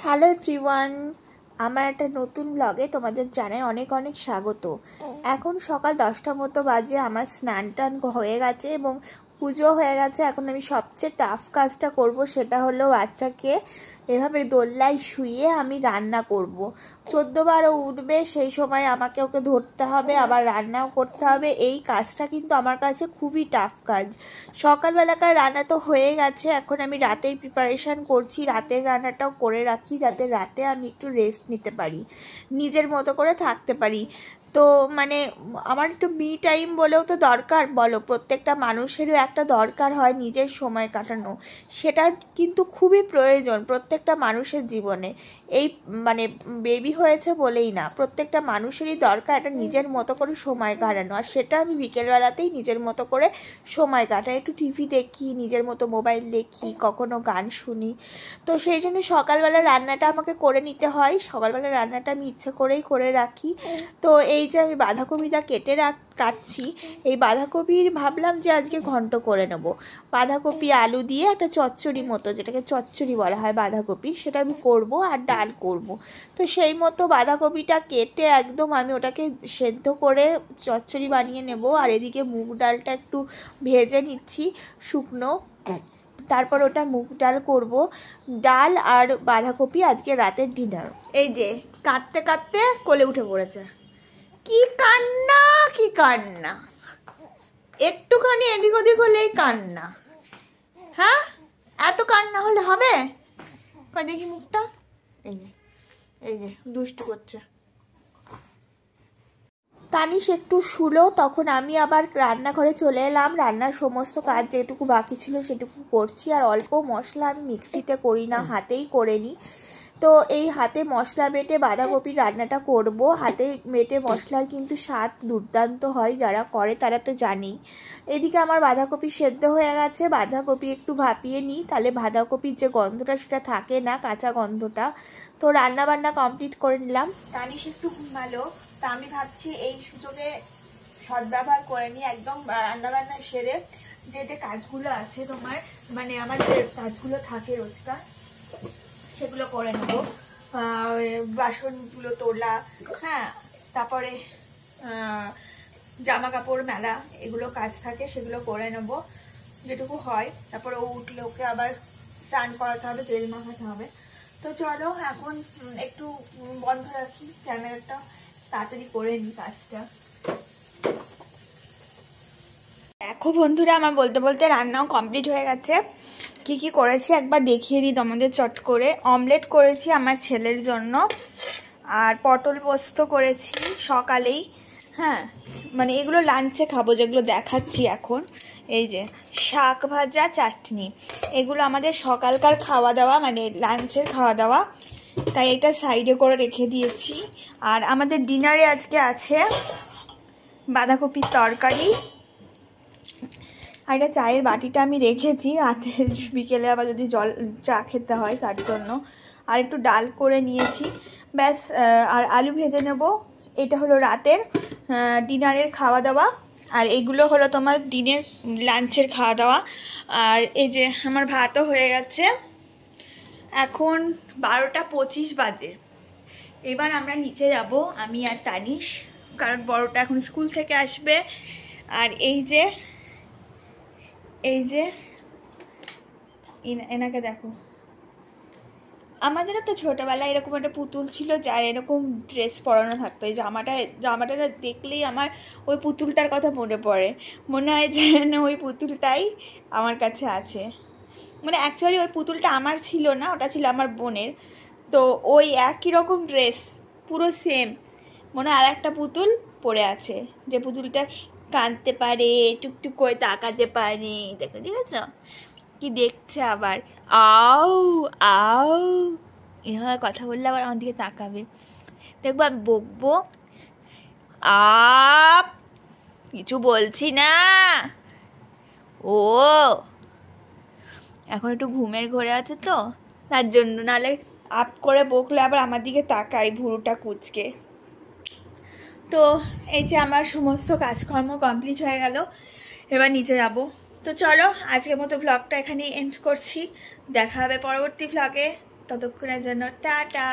Hello everyone, আমার একটা নতুন ব্লগে তোমাদের জানাই অনেক অনেক স্বাগত। এখন সকাল 10টার মতো বাজে, আমার স্নান টান হয়ে গেছে এবং পুজো হয়ে গেছে। এখন আমি সবচেয়ে টাফ কাজটা করব, সেটা হলো বাচ্চাকে এভাবে দোলনায় শুয়ে আমি রান্না করব। 14বার উঠবে, সেই সময় আমাকে ওকে ধরতে হবে, আবার রান্নাও করতে হবে। এই কাজটা কিন্তু আমার কাছে খুবই টাফ কাজ। সকালবেলাকার রান্না তো হয়ে গেছে, এখন আমি রাতের প্রিপারেশান করছি। রাতের রান্নাটাও করে রাখি যাতে রাতে আমি একটু রেস্ট নিতে পারি, নিজের মতো করে থাকতে পারি। তো মানে আমার একটু মি টাইম বলেও তো দরকার, বলো, প্রত্যেকটা মানুষেরও একটা দরকার হয় নিজের সময় কাটানো। সেটা কিন্তু খুবই প্রয়োজন প্রত্যেকটা মানুষের জীবনে। এই মানে বেবি হয়েছে বলেই না, প্রত্যেকটা মানুষেরই দরকার একটা নিজের মতো করে সময় কাটানো। আর সেটা আমি বিকেলবেলাতেই নিজের মতো করে সময় কাটাই, একটু টিভি দেখি, নিজের মতো মোবাইল দেখি, কখনো গান শুনি। তো সেই জন্য সকালবেলা রান্নাটা আমাকে করে নিতে হয়। সকালবেলা রান্নাটা আমি ইচ্ছে করেই করে রাখি। তো এই যে আমি বাঁধাকপিটা কাটছি, এই বাঁধাকপির ভাবলাম যে আজকে ঘন্ট করে নেব। বাঁধাকপি আলু দিয়ে একটা চচ্চড়ি মতো, যেটাকে চচ্চড়ি বলা হয় বাঁধাকপি, সেটা আমি করব আর ডাল করব। তো সেই মতো বাঁধাকপিটা কেটে একদম আমি ওটাকে সেদ্ধ করে চচ্চড়ি বানিয়ে নেব। আর এদিকে মুগ ডালটা একটু ভেজে নিচ্ছি শুকনো, তারপর ওটা মুগ ডাল করব। ডাল আর বাঁধাকপি আজকে রাতের ডিনার। এই যে কাঁদতে কাঁদতে কোলে উঠে পড়েছে। কি কান্না, কি কান্না, একটুখানি এদিক ওদিক হলেই কান্না। হ্যাঁ, এত কান্না হলে হবে? দেখি মুখটা, এই যে দুষ্টু করছে। তানিশ একটু শুলো, তখন আমি আবার রান্নাঘরে চলে এলাম। রান্নার সমস্ত কাজ যেটুকু বাকি ছিল সেটুকু করছি। আর অল্প মশলা আমি মিক্সিতে করি না, হাতেই করে নিই। তো এই হাতে মশলা বেটে বাঁধাকপির রান্নাটা করব। হাতে বেটে মশলার কিন্তু স্বাদ দুর্দান্ত হয়, যারা করে তারা তো জানেই। এদিকে আমার বাঁধাকপি সেদ্ধ হয়ে গেছে। বাঁধাকপি একটু ভাপিয়ে নিই, তাহলে বাঁধাকপির যে গন্ধটা সেটা থাকে না, কাঁচা গন্ধটা। তো রান্না বান্না কমপ্লিট করে নিলাম। তানিশ একটু ঘুমালো, তা আমি ভাবছি এই সুযোগে সদ্ব্যবহার করে নিই, একদম রান্নাবান্না সেরে যে যে কাজগুলো আছে তোমার, মানে আমার যে কাজগুলো থাকে রোজকার, সেগুলো করে নেবো। বাসনগুলো তোলা, হ্যাঁ, তারপরে জামা কাপড় মেলা, এগুলো কাজ থাকে, সেগুলো করে নেব যেটুকু হয়। তারপরে ও উঠলে ওকে আবার স্নান করাতে হবে, তেল মাখাতে হবে। তো চলো এখন একটু বন্ধ রাখি ক্যামেরাটা, তাড়াতাড়ি করে নিই কাজটা। দেখো বন্ধুরা, আমার বলতে বলতে রান্নাও কমপ্লিট হয়ে গেছে। কি কি করেছি একবার দেখিয়ে দিই তোমাদের চট করে। অমলেট করেছি আমার ছেলের জন্য, আর পটল পোস্ত করেছি সকালেই। হ্যাঁ, মানে এগুলো লাঞ্চে খাবো, যেগুলো দেখাচ্ছি এখন। এই যে শাক ভাজা, চাটনি, এগুলো আমাদের সকালকার খাওয়া দাওয়া, মানে লাঞ্চের খাওয়া দাওয়া, তাই এটা সাইডে করে রেখে দিয়েছি। আর আমাদের ডিনারে আজকে আছে বাঁধাকপির তরকারি। আর এটা চায়ের বাটিটা আমি রেখেছি, রাতে বিকেলে আবার যদি চা খেতে হয় তার জন্য। আর একটু ডাল করে নিয়েছি, ব্যাস। আর আলু ভেজে নেব। এটা হলো রাতের ডিনারের খাওয়া দাওয়া, আর এগুলো হলো তোমার দিনের লাঞ্চের খাওয়া দাওয়া। আর এই যে আমার ভাতও হয়ে গেছে। এখন 12টা 25 বাজে। এবার আমরা নিচে যাব, আমি আর তানিশ, কারণ বড়টা এখন স্কুল থেকে আসবে। আর এই যে এনাকে দেখো। আমাদের তো ছোটবেলায় এরকম একটা পুতুল ছিল, যার এরকম ড্রেস পরানো থাকতো। এই জামাটা দেখলেই আমার ওই পুতুলটার কথা মনে পড়ে। মনে হয় যেন ওই পুতুলটাই আমার কাছে আছে। মানে অ্যাকচুয়ালি ওই পুতুলটা আমার ছিল না, ওটা ছিল আমার বোনের। তো ওই একই রকম ড্রেস, পুরো সেম। মনে হয় আর একটা পুতুল পরে আছে, যে পুতুলটা কাঁদতে পারে, টুকটুক করে তাকাতে পারে। দেখো, দেখেছ কি দেখছে আবার, আও আও এভাবে কথা বললে আবার আমার দিকে তাকাবে। দেখবো আমি বকবো, আপ কিছু বলছি না, ও এখন একটু ঘুমের ঘোরে আছে তো তার জন্য, নাহলে আপ করে বকলে আবার আমার দিকে তাকাই ভুরুটা কুচকে। তো এই যে আমার সমস্ত কাজকর্ম কমপ্লিট হয়ে গেল, এবার নিচে যাব। তো চলো আজকের মতো ব্লগটা এখানেই এন্ড করছি। দেখা হবে পরবর্তী ব্লগে। ততক্ষণের জন্য টাটা।